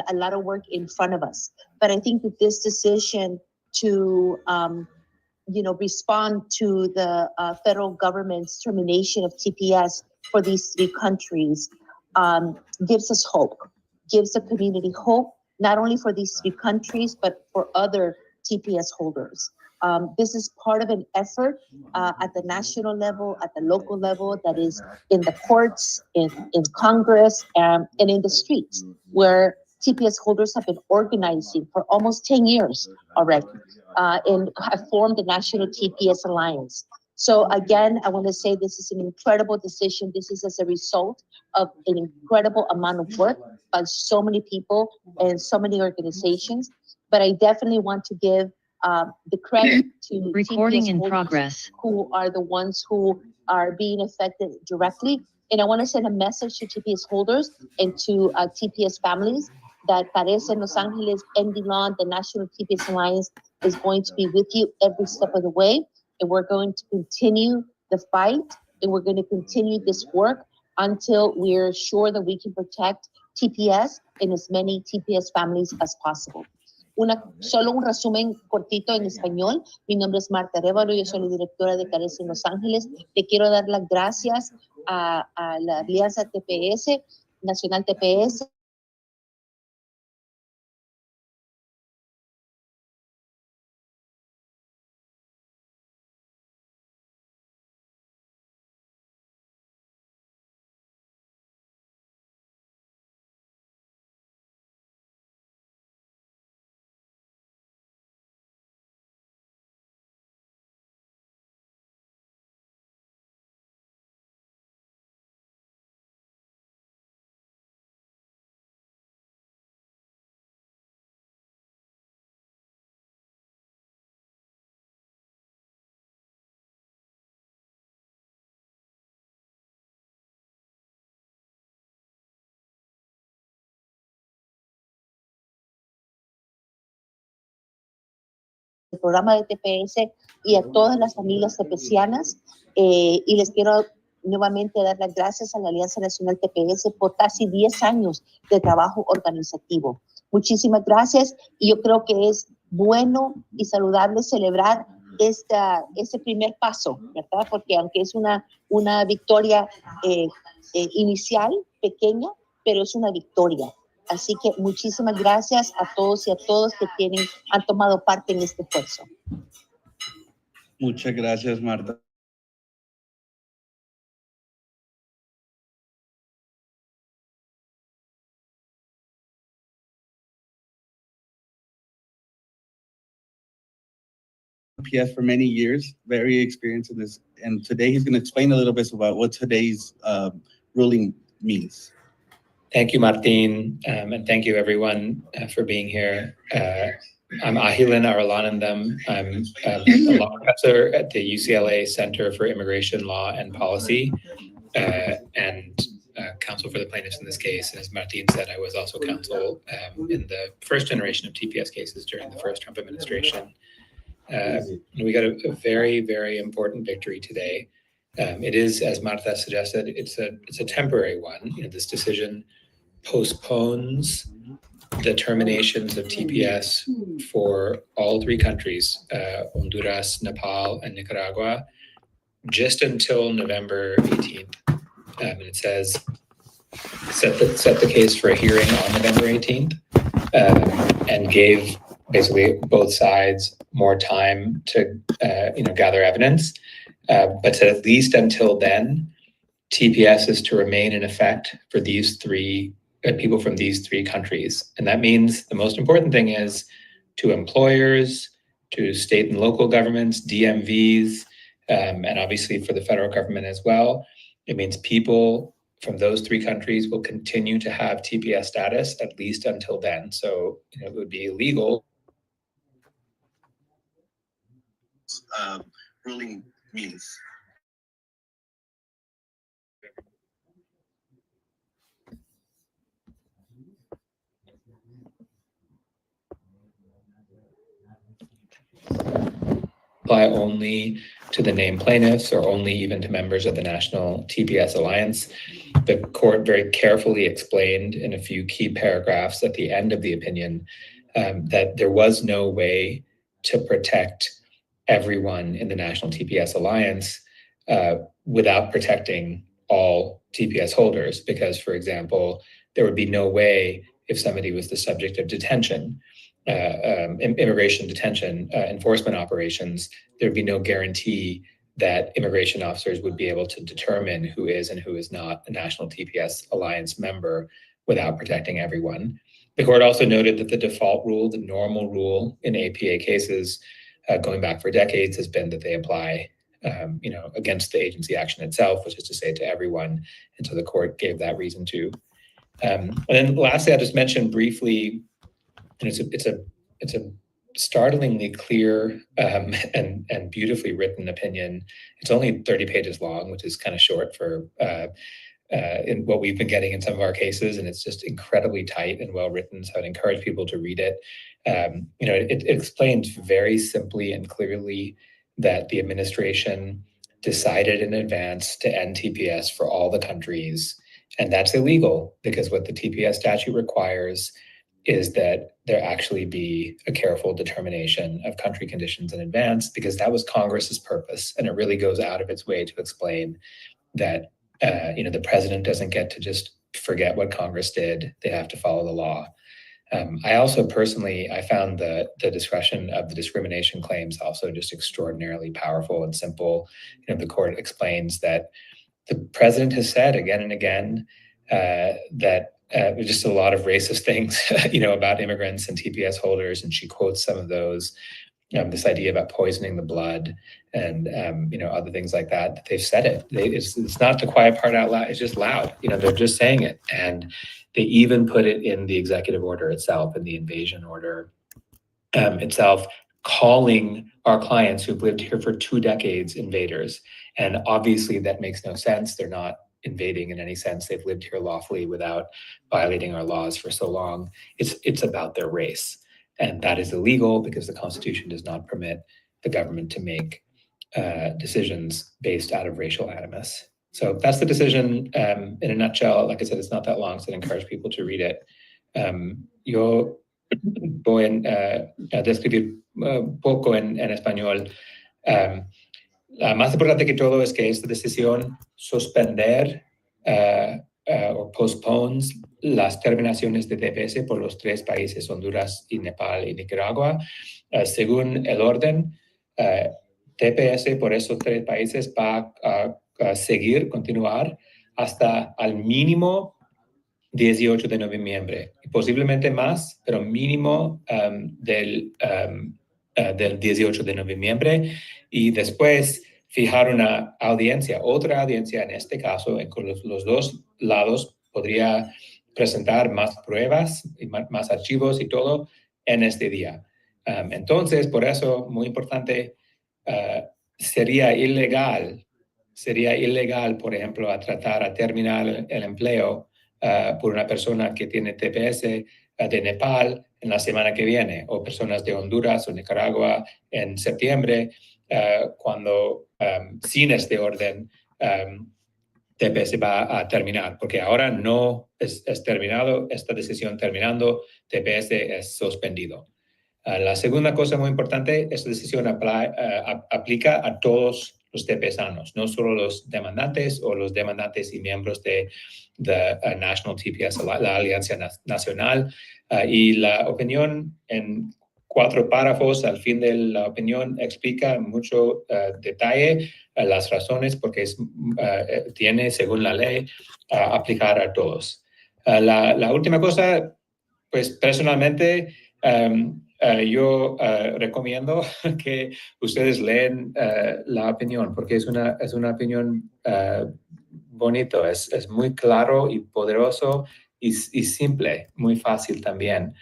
a lot of work in front of us. But I think that this decision to respond to the federal government's termination of TPS for these three countries gives us hope, gives the community hope, not only for these three countries, but for other TPS holders. This is part of an effort at the national level, at the local level, that is in the courts, in Congress, and in the streets, where TPS holders have been organizing for almost 10 years already, and have formed the National TPS Alliance. So again, I want to say this is an incredible decision. This is as a result of an incredible amount of work by so many people and so many organizations. But I definitely want to give the credit to recording TPS in holders, progress, who are the ones who are being affected directly. And I want to send a message to TPS holders and to TPS families that TPS in Los Angeles, NDLON, the National TPS Alliance, is going to be with you every step of the way. And we're going to continue the fight, and we're going to continue this work until we're sure that we can protect TPS and as many TPS families as possible. Solo un resumen cortito en español. Mi nombre es Marta Arévalo, yo soy la directora de TPS en Los Ángeles. Le quiero dar las gracias a la Alianza TPS, Nacional TPS. El programa de TPS y a todas las familias tepecianas, y les quiero nuevamente dar las gracias a la Alianza Nacional TPS por casi 10 años de trabajo organizativo. Muchísimas gracias, y yo creo que es bueno y saludable celebrar ese primer paso, ¿verdad? Porque aunque es una victoria inicial, pequeña, pero es una victoria. Así que muchísimas gracias a todos y a todas que han tomado parte en este esfuerzo. Muchas gracias, Marta. TPS for many years, very experienced in this, and today he's going to explain a little bit about what today's ruling means. Thank you, Martin, and thank you everyone for being here. I'm Ahilan Aralanandam. I'm a law professor at the UCLA Center for Immigration Law and Policy, and counsel for the plaintiffs in this case. And as Martin said, I was also counsel in the first generation of TPS cases during the first Trump administration. We got a very, very important victory today. It is, as Marta suggested, it's a temporary one. This decision postpones the terminations of TPS for all three countries, Honduras, Nepal, and Nicaragua, just until November 18th. And it says, set the case for a hearing on November 18th, and gave basically both sides more time to gather evidence. But said at least until then, TPS is to remain in effect for these three people from these three countries. And that means the most important thing is to employers, to state and local governments, DMVs, and obviously for the federal government as well. It means people from those three countries will continue to have TPS status at least until then. So it would be illegal. Ruling means. Apply only to the named plaintiffs or only even to members of the National TPS Alliance. The court very carefully explained in a few key paragraphs at the end of the opinion that there was no way to protect everyone in the National TPS Alliance without protecting all TPS holders, because, for example, there would be no way if somebody was the subject of detention, immigration detention, enforcement operations, there'd be no guarantee that immigration officers would be able to determine who is and who is not a National TPS Alliance member without protecting everyone. The court also noted that the default rule, the normal rule in APA cases, going back for decades, has been that they apply against the agency action itself, which is to say to everyone. And so the court gave that reason too. And then lastly, I'll just mention briefly, and it's a startlingly clear and beautifully written opinion. It's only 30 pages long, which is kind of short for in what we've been getting in some of our cases, and it's just incredibly tight and well written. So I'd encourage people to read it. It explains very simply and clearly that the administration decided in advance to end TPS for all the countries, and that's illegal because what the TPS statute requires is that there actually be a careful determination of country conditions in advance, because that was Congress's purpose, and it really goes out of its way to explain that the president doesn't get to just forget what Congress did. They have to follow the law. I also personally, I found the discussion of the discrimination claims also just extraordinarily powerful and simple. The court explains that the president has said again and again that there's just a lot of racist things, about immigrants and TPS holders, and she quotes some of those. This idea about poisoning the blood and other things like that. They've said it. It's not the quiet part out loud. It's just loud. They're just saying it, and they even put it in the executive order itself, in the invasion order itself, calling our clients who've lived here for 2 decades invaders. And obviously, that makes no sense. They're not invading in any sense. They've lived here lawfully without violating our laws for so long. It's about their race. And that is illegal because the Constitution does not permit the government to make decisions based out of racial animus. So that's the decision in a nutshell. Like I said, it's not that long, so I encourage people to read it. Yo voy a describir poco en español. La más importante que todo es que esta decisión suspender o postpones las terminaciones de TPS por los 3 países, Honduras y Nepal y Nicaragua. Según el orden, TPS por esos 3 países va a continuar hasta al mínimo 18 de noviembre, posiblemente más, pero mínimo del 18 de noviembre, y después fijar una audiencia, otra audiencia en este caso, con los 2 lados podría presentar más pruebas y más archivos y todo en este día. Entonces, por eso, muy importante, sería ilegal, por ejemplo, tratar a terminar el empleo por una persona que tiene TPS de Nepal en la semana que viene, o personas de Honduras o Nicaragua en septiembre, cuando sin este orden TPS va a terminar, porque ahora no es terminado, esta decisión terminando, TPS es suspendido. La segunda cosa muy importante, esta decisión aplica a todos los TPSanos, no solo los demandantes o los demandantes y miembros de National TPS, la Alianza Nacional. Y la opinión en 4 párrafos al fin de la opinión explica mucho detalle las razones porque tiene, según la ley, aplicar a todos. La última cosa, pues personalmente, yo recomiendo que ustedes leen la opinión, porque es una opinión bonito, es muy claro y poderoso y simple, muy fácil también.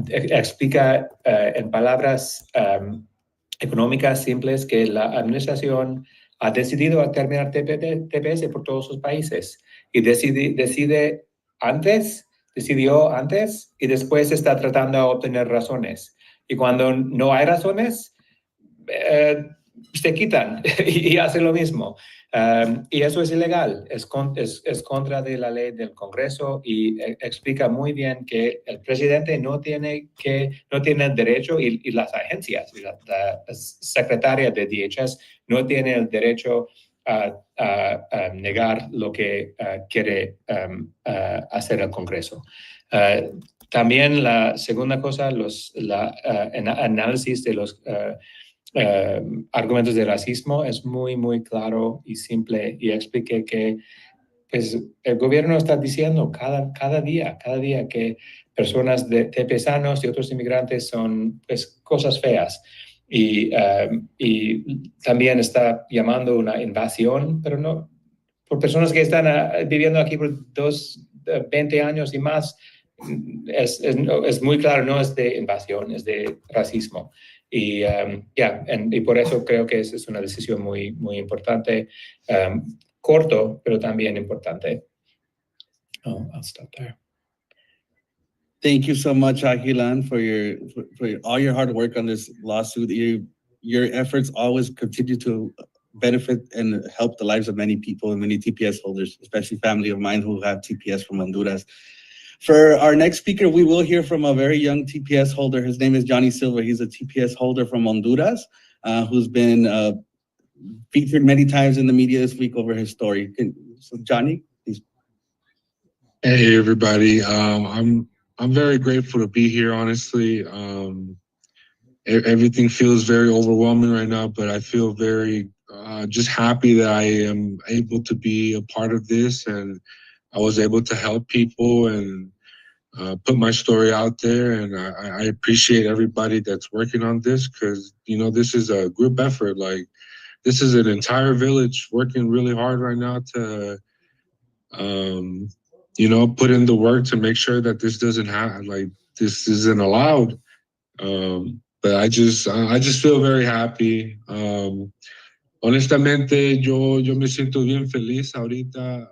Explica en palabras económicas simples que la administración ha decidido terminar TPS por todos sus países y decidió antes y después está tratando de obtener razones. Y cuando no hay razones, se quitan y hacen lo mismo. Y eso es ilegal, es contra de la ley del Congreso y explica muy bien que el presidente no tiene derecho y las agencias, y la secretaria de DHS no tiene el derecho a negar lo que quiere hacer el Congreso. También la segunda cosa, el análisis de los argumentos de racismo es muy, muy claro y simple y expliqué que pues, el gobierno está diciendo cada día que personas de tepesanos y otros inmigrantes son pues, cosas feas. Y también está llamando una invasión, pero no por personas que están viviendo aquí por 20 años y más. Es muy claro, no es de invasión, es de racismo. Y, y por eso creo que es una decisión muy, muy importante, corto, pero también importante. I'll stop there. Thank you so much, Ahilan, for all your hard work on this lawsuit. Your efforts always continue to benefit and help the lives of many people and many TPS holders, especially family of mine who have TPS from Honduras. For our next speaker, we will hear from a very young TPS holder. His name is Johnny Silva. He's a TPS holder from Honduras, who's been featured many times in the media this week over his story. So Johnny, please. Hey, everybody. I'm very grateful to be here, honestly. Everything feels very overwhelming right now, but I feel very just happy that I am able to be a part of this, and I was able to help people and put my story out there. And I appreciate everybody that's working on this, because, you know, this is a group effort. Like, this is an entire village working really hard right now to, you know, put in the work to make sure that this doesn't happen, like this isn't allowed. But I just feel very happy. Honestamente, yo me siento bien feliz ahorita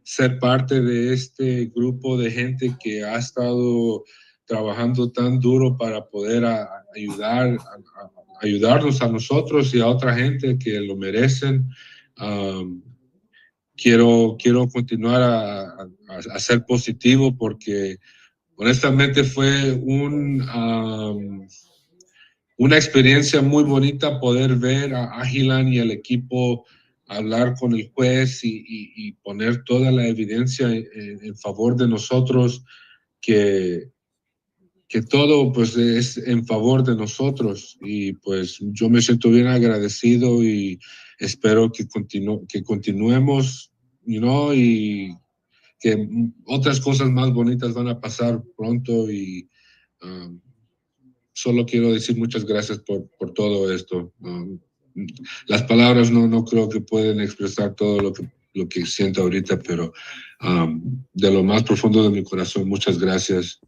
ser parte de este grupo de gente que ha estado trabajando tan duro para poder ayudarnos a nosotros y a otra gente que lo merecen. Quiero continuar a ser positivo, porque honestamente fue una experiencia muy bonita poder ver a Ahilan y el equipo hablar con el juez y poner toda la evidencia en favor de nosotros, que todo pues es en favor de nosotros. Y pues yo me siento bien agradecido y espero que continuemos, you know, y que otras cosas más bonitas van a pasar pronto. Y solo quiero decir muchas gracias por todo esto. Las palabras no creo que pueden expresar todo lo que siento ahorita, pero de lo más profundo de mi corazón, muchas gracias.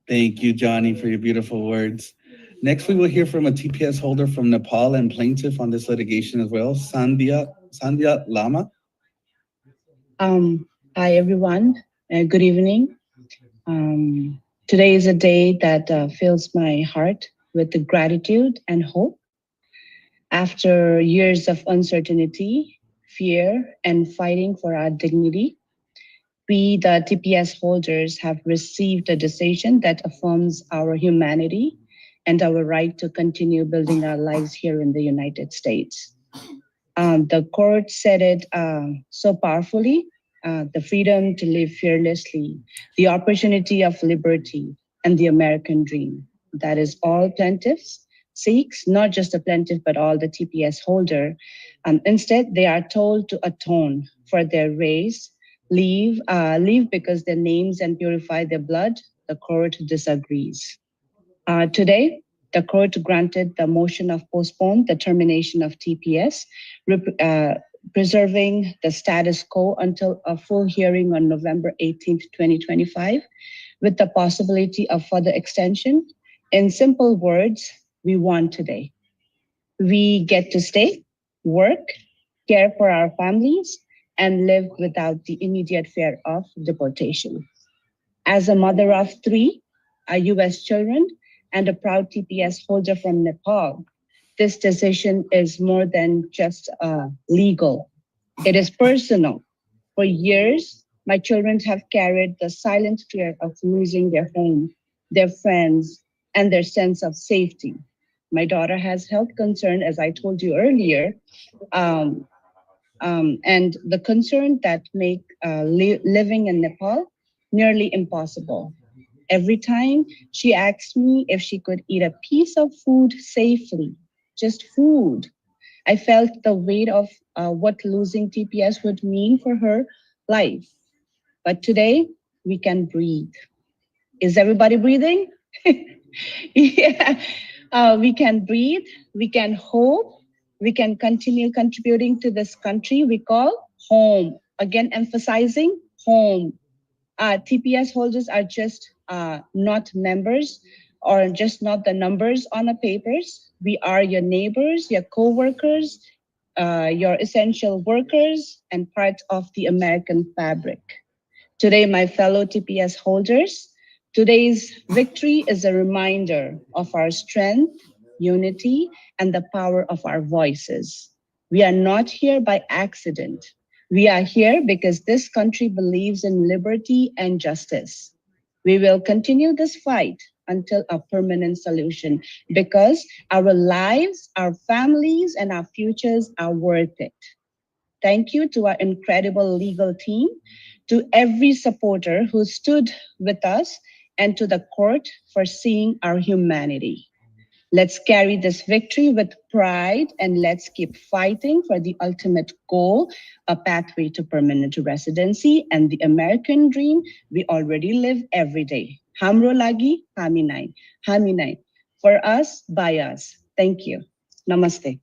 Thank you, Johnny, for your beautiful words. Next, we will hear from a TPS holder from Nepal and plaintiff on this litigation as well, Sandhya Lama. Hi, everyone. Good evening. Today is a day that fills my heart with gratitude and hope. After years of uncertainty, fear, and fighting for our dignity, we, the TPS holders, have received a decision that affirms our humanity and our right to continue building our lives here in the United States. The court said it so powerfully: the freedom to live fearlessly, the opportunity of liberty, and the American dream. That is all plaintiffs seeks, not just the plaintiff, but all the TPS holder. Instead, they are told to atone for their race, leave because their names, and purify their blood. The court disagrees. Today, the court granted the motion of postpone the termination of TPS, preserving the status quo until a full hearing on November 18th, 2025, with the possibility of further extension. In simple words, we won today. We get to stay, work, care for our families, and live without the immediate fear of deportation. As a mother of 3 US children and a proud TPS holder from Nepal, this decision is more than just legal. It is personal. For years, my children have carried the silent fear of losing their home, their friends, and their sense of safety. My daughter has health concern, as I told you earlier, and the concern that make living in Nepal nearly impossible. Every time she asked me if she could eat a piece of food safely, just food, I felt the weight of what losing TPS would mean for her life. But today, we can breathe. Is everybody breathing? Yeah. We can breathe, we can hope, we can continue contributing to this country we call home. Again, emphasizing home. TPS holders are just not members or just not the numbers on the papers. We are your neighbors, your co-workers, your essential workers, and part of the American fabric. Today, my fellow TPS holders, today's victory is a reminder of our strength, unity, and the power of our voices. We are not here by accident. We are here because this country believes in liberty and justice. We will continue this fight until a permanent solution because our lives, our families, and our futures are worth it. Thank you to our incredible legal team, to every supporter who stood with us, and to the court for seeing our humanity. Let's carry this victory with pride and let's keep fighting for the ultimate goal, a pathway to permanent residency and the American dream we already live every day. Hamro lagi, haminay. Haminay. For us, by us. Thank you. Namaste.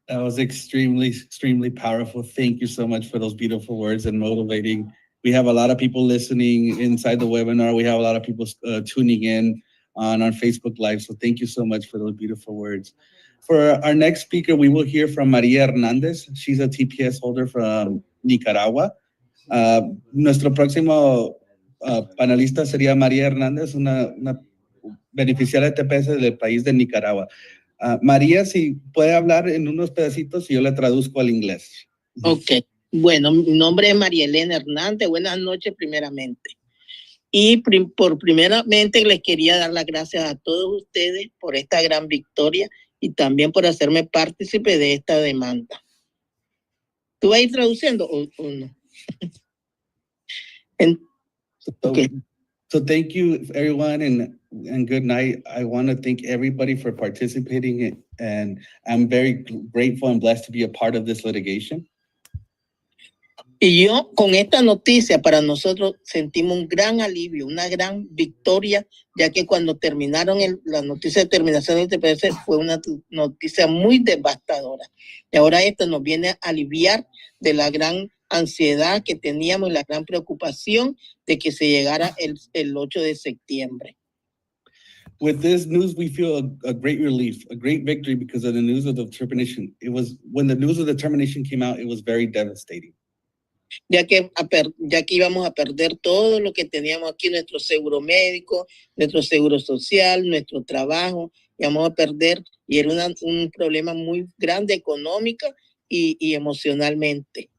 That was extremely powerful. Thank you so much for those beautiful words and motivating. We have a lot of people listening inside the webinar. We have a lot of people tuning in on our Facebook Live. So thank you so much for those beautiful words. For our next speaker, we will hear from Maria Hernandez. She's a TPS holder from Nicaragua. Nuestro próximo panelista sería María Hernández, una beneficiaria de TPS del país de Nicaragua. María, si puede hablar en unos pedacitos y yo le traduzco al inglés. Ok, bueno, mi nombre es María Elena Hernández. Buenas noches primeramente. Y primeramente les quería dar las gracias a todos ustedes por esta gran victoria y también por hacerme partícipe de esta demanda. ¿Tú vas a ir traduciendo o no? Okay. So thank you, everyone, and good night. I want to thank everybody for participating, and I'm very grateful and blessed to be a part of this litigation. Y yo con esta noticia para nosotros sentimos un gran alivio, una gran victoria, ya que cuando terminaron la noticia de terminación del TPS fue una noticia muy devastadora. Y ahora esto nos viene a aliviar de la gran ansiedad que teníamos y la gran preocupación de que se llegara el 8 de septiembre. With this news, we feel a great relief, a great victory because of the news of the termination. When the news of the termination came out, it was very devastating. Ya que íbamos a perder todo lo que teníamos aquí, nuestro seguro médico, nuestro seguro social, nuestro trabajo, íbamos a perder, y era un problema muy grande económico y emocionalmente.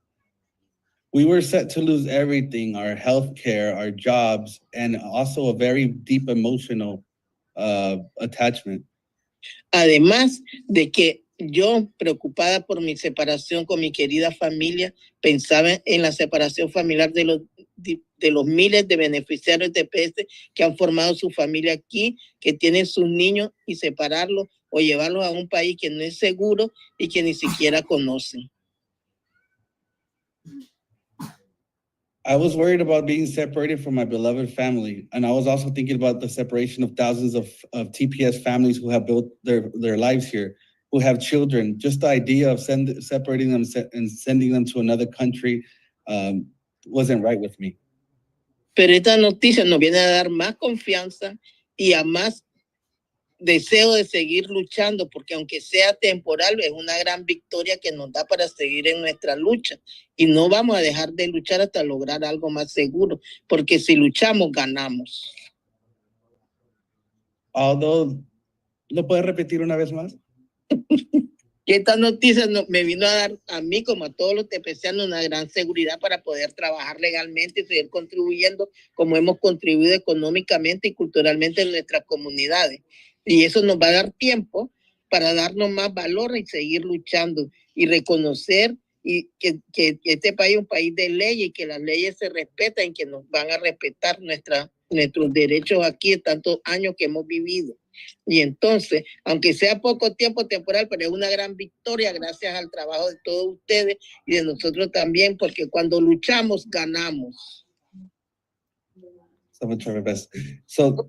We were set to lose everything, our health care, our jobs, and also a very deep emotional attachment. Además de que yo, preocupada por mi separación con mi querida familia, pensaba en la separación familiar de los miles de beneficiarios de TPS que han formado su familia aquí, que tienen sus niños, y separarlos o llevarlos a un país que no es seguro y que ni siquiera conocen. I was worried about being separated from my beloved family, and I was also thinking about the separation of thousands of TPS families who have built their lives here, who have children. Just the idea of separating them and sending them to another country wasn't right with me. Pero esta noticia nos viene a dar más confianza y a más deseo de seguir luchando, porque aunque sea temporal, es una gran victoria que nos da para seguir en nuestra lucha, y no vamos a dejar de luchar hasta lograr algo más seguro, porque si luchamos, ganamos. although, ¿lo puedes repetir una vez más? Que esta noticia me vino a dar a mí como a todos los tepecianos una gran seguridad para poder trabajar legalmente y seguir contribuyendo como hemos contribuido económicamente y culturalmente en nuestras comunidades. Y eso nos va a dar tiempo para darnos más valor y seguir luchando y reconocer y que este país es un país de leyes y que las leyes se respetan y que nos van a respetar nuestros derechos aquí de tantos años que hemos vivido. Y entonces, aunque sea poco tiempo temporal, pero es una gran victoria gracias al trabajo de todos ustedes y de nosotros también, porque cuando luchamos, ganamos. So much for my best. So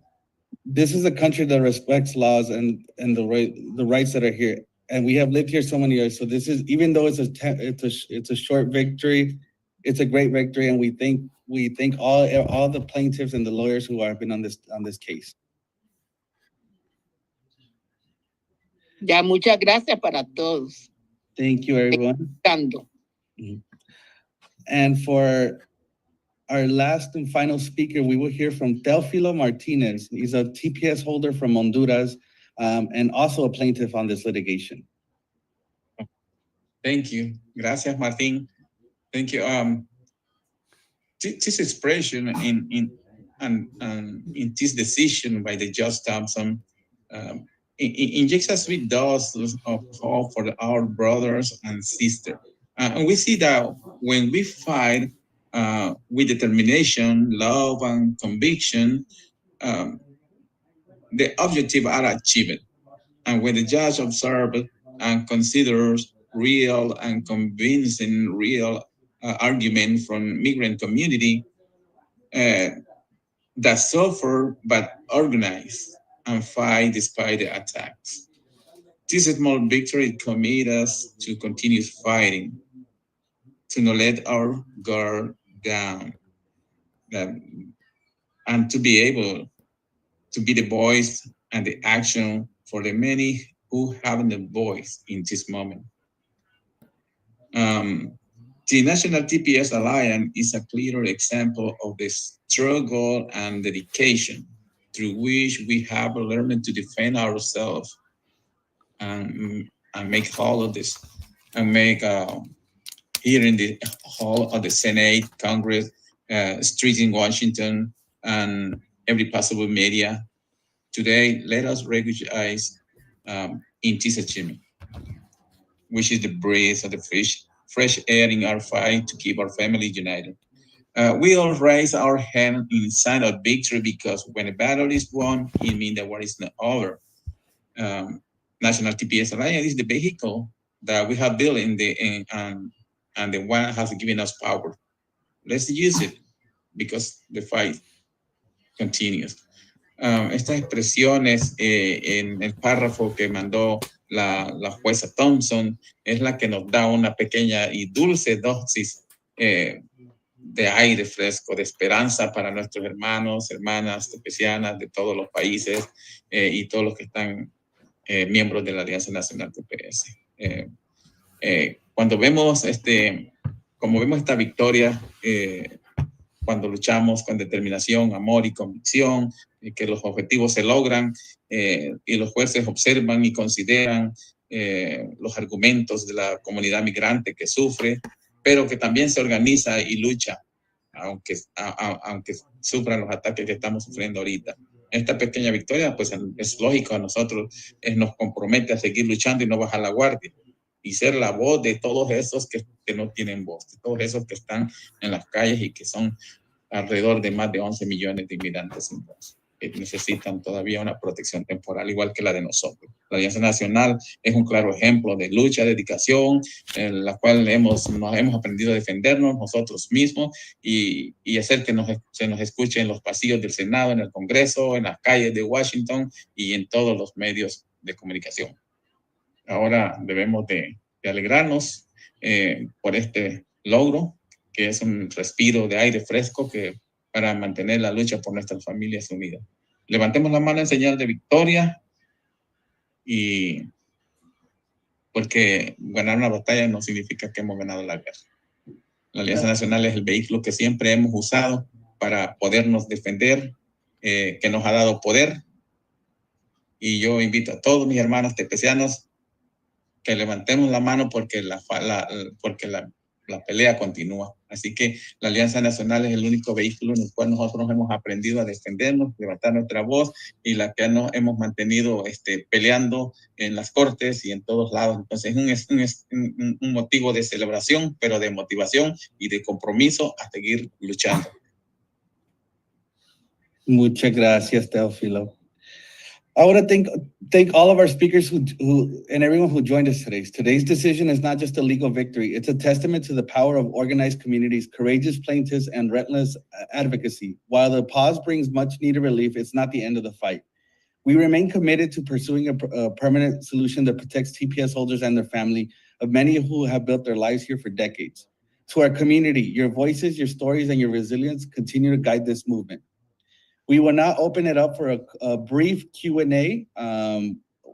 this is a country that respects laws and the rights that are here. And we have lived here so many years. So this is, even though it's a short victory, it's a great victory. And we thank all the plaintiffs and the lawyers who have been on this case. Ya, muchas gracias para todos. Thank you, everyone. And for our last and final speaker, we will hear from Teófilo Martinez. He's a TPS holder from Honduras, and also a plaintiff on this litigation. Thank you. Gracias, Martin. Thank you. This expression in this decision by the Judge Thompson injects us with doses of hope for our brothers and sisters. And we see that when we fight with determination, love, and conviction, the objectives are achieved. And when the judge observes and considers real and convincing argument from migrant community that suffer but organize and fight despite the attacks. This small victory commits us to continue fighting, to not let our guard down, and to be able to be the voice and the action for the many who haven't a voice in this moment. The National TPS Alliance is a clear example of the struggle and dedication through which we have learned to defend ourselves and make all of this, and make here in the hall of the Senate, Congress, streets in Washington, and every possible media. Today, let us recognize in this achievement, which is the breeze of the fresh air in our fight to keep our family united. We all raise our hand in sign of victory, because when a battle is won, it means the war is not over. National TPS Alliance is the vehicle that we have built and the one has given us power. Let's use it, because the fight continues. Estas expresiones en el párrafo que mandó la jueza Thompson es la que nos da una pequeña y dulce dosis de aire fresco, de esperanza para nuestros hermanos, hermanas tepecianas de todos los países y todos los que están miembros de la Alianza Nacional TPS. Cuando vemos como vemos esta victoria, cuando luchamos con determinación, amor y convicción, que los objetivos se logran y los jueces observan y consideran los argumentos de la comunidad migrante que sufre, pero que también se organiza y lucha, aunque sufran los ataques que estamos sufriendo ahorita. Esta pequeña victoria, pues es lógico, a nosotros nos compromete a seguir luchando y no bajar la guardia, y ser la voz de todos esos que no tienen voz, de todos esos que están en las calles y que son alrededor de más de 11 millones de inmigrantes sin voz, que necesitan todavía una protección temporal, igual que la de nosotros. La Alianza Nacional es un claro ejemplo de lucha, dedicación, en la cual nos hemos aprendido a defendernos nosotros mismos y hacer que se nos escuche en los pasillos del Senado, en el Congreso, en las calles de Washington y en todos los medios de comunicación. Ahora debemos de alegrarnos por este logro, que es un respiro de aire fresco para mantener la lucha por nuestras familias unidas. Levantemos la mano en señal de victoria, y porque ganar una batalla no significa que hemos ganado la guerra. La Alianza Nacional es el vehículo que siempre hemos usado para podernos defender, que nos ha dado poder, Y yo invito a todos mis hermanos tepecianos que levantemos la mano porque la pelea continúa. Así que la Alianza Nacional es el único vehículo en el cual nosotros hemos aprendido a defendernos, levantar nuestra voz y la que nos hemos mantenido peleando en las cortes y en todos lados. Entonces es un motivo de celebración, pero de motivación y de compromiso a seguir luchando. Muchas gracias, Teófilo. I want to thank all of our speakers who and everyone who joined us today. Today's decision is not just a legal victory. It's a testament to the power of organized communities, courageous plaintiffs, and relentless advocacy. While the pause brings much needed relief, it's not the end of the fight. We remain committed to pursuing a permanent solution that protects TPS holders and their family, of many who have built their lives here for decades. To our community, your voices, your stories, and your resilience continue to guide this movement. We will now open it up for a brief Q&A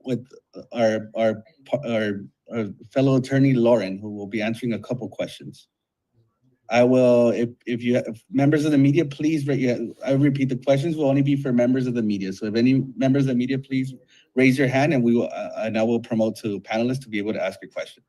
with our fellow attorney, Lauren, who will be answering a couple questions. I will, if you have members of the media, please, I repeat, the questions will only be for members of the media. So if any members of the media, please raise your hand and I will promote to panelists to be able to ask your question.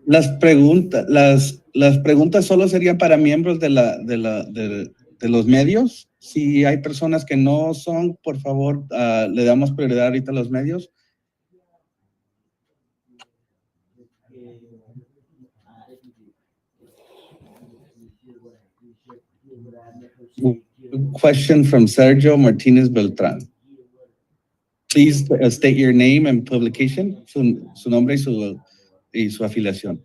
Las preguntas solo serían para miembros de los medios. Si hay personas que no son, por favor, le damos prioridad ahorita a los medios. Question from Sergio Martinez Beltrán. Please state your name and publication, su nombre y su afiliación.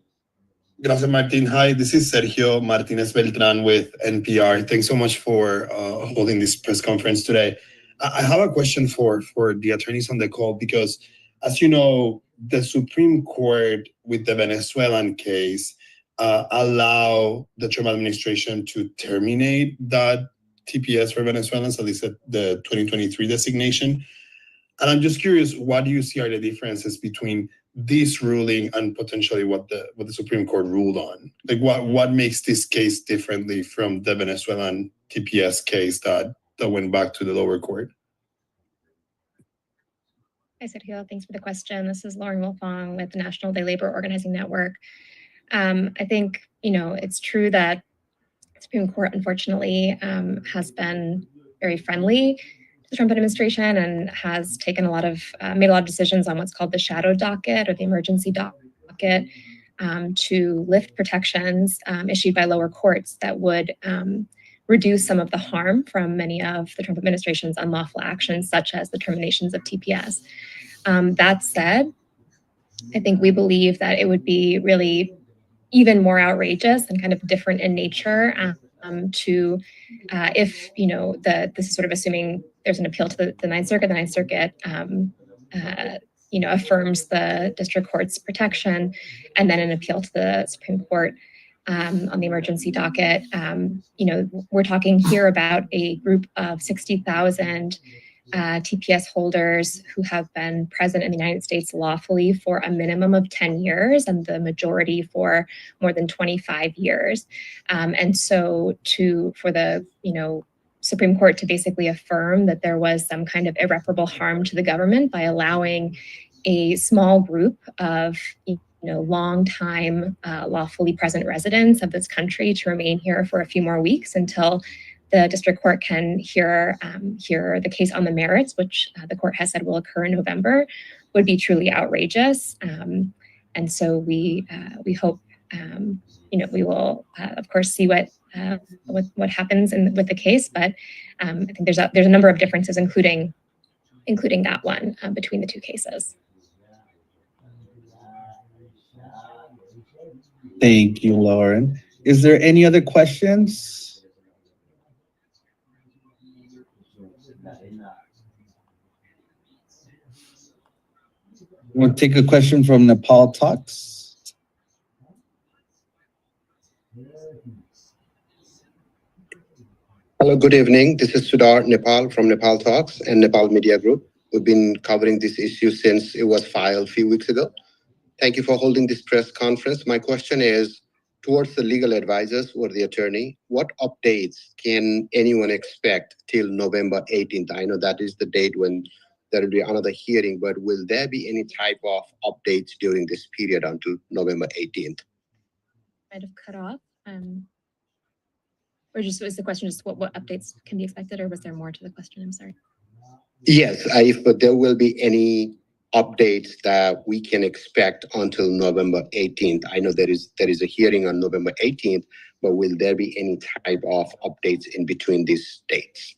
Gracias, Martin. Hi, this is Sergio Martinez Beltran with NPR. Thanks so much for holding this press conference today. I have a question for the attorneys on the call because, as you know, the Supreme Court with the Venezuelan case allow the Trump administration to terminate that TPS for Venezuelans, at least at the 2023 designation. And I'm just curious, what do you see are the differences between this ruling and potentially what the Supreme Court ruled on? Like what makes this case differently from the Venezuelan TPS case that went back to the lower court? Hi, Sergio. Thanks for the question. This is Lauren Wilfong with the National Day Labor Organizing Network. I think, it's true that the Supreme Court, unfortunately, has been very friendly to the Trump administration and has taken made a lot of decisions on what's called the shadow docket or the emergency docket to lift protections issued by lower courts that would reduce some of the harm from many of the Trump administration's unlawful actions, such as the terminations of TPS. That said, I think we believe that it would be really even more outrageous and kind of different in nature if, this is sort of assuming there's an appeal to the Ninth Circuit. The Ninth Circuit, affirms the district court's protection, and then an appeal to the Supreme Court on the emergency docket. We're talking here about a group of 60,000 TPS holders who have been present in the United States lawfully for a minimum of 10 years and the majority for more than 25 years. And so for the, Supreme Court to basically affirm that there was some kind of irreparable harm to the government by allowing a small group of long-time lawfully present residents of this country to remain here for a few more weeks until the district court can hear the case on the merits, which the court has said will occur in November, would be truly outrageous. And so we hope we will of course see what happens with the case, but I think there's a number of differences, including that one between the two cases. Thank you, Lauren. Is there any other questions? We'll take a question from Nepal Talks. Hello, good evening. This is Sudhar Nepal from Nepal Talks and Nepal Media Group. We've been covering this issue since it was filed a few weeks ago. Thank you for holding this press conference. My question is towards the legal advisors or the attorney, what updates can anyone expect till November 18th? I know that is the date when there will be another hearing, but will there be any type of updates during this period until November 18th? Might have cut off. Or just was the question just what updates can be expected, or was there more to the question? I'm sorry. Yes, if there will be any updates that we can expect until November 18th. I know there is a hearing on November 18th, but will there be any type of updates in between these dates?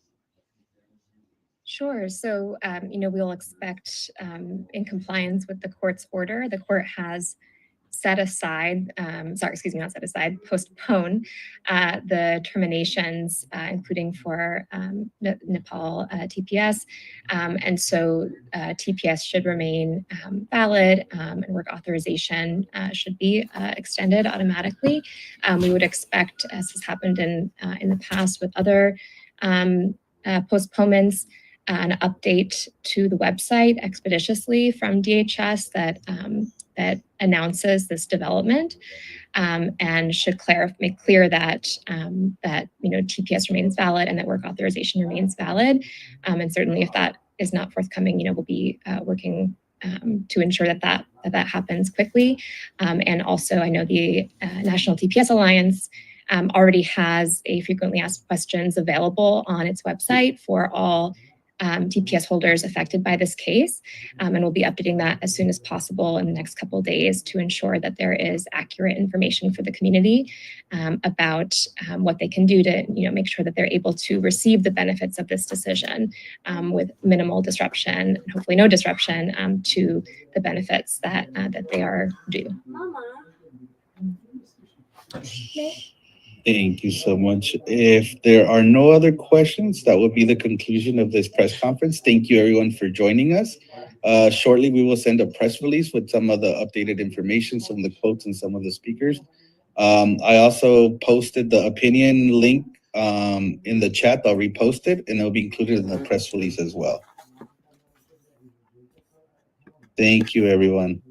Sure. So, we'll expect in compliance with the court's order, the court has postpone the terminations, including for Nepal TPS. And so TPS should remain valid, and work authorization should be extended automatically. We would expect, as has happened in the past with other postponements, an update to the website expeditiously from DHS that announces this development, and should make clear that TPS remains valid and that work authorization remains valid. And certainly, if that is not forthcoming, we'll be working to ensure that happens quickly. And also, I know the National TPS Alliance already has a frequently asked questions available on its website for all TPS holders affected by this case, and we'll be updating that as soon as possible in the next couple of days to ensure that there is accurate information for the community about what they can do to make sure that they're able to receive the benefits of this decision with minimal disruption, and hopefully no disruption to the benefits that they are due. Thank you so much. If there are no other questions, that will be the conclusion of this press conference. Thank you everyone for joining us. Shortly, we will send a press release with some of the updated information, some of the quotes and some of the speakers. I also posted the opinion link in the chat. I'll repost it and it'll be included in the press release as well. Thank you, everyone.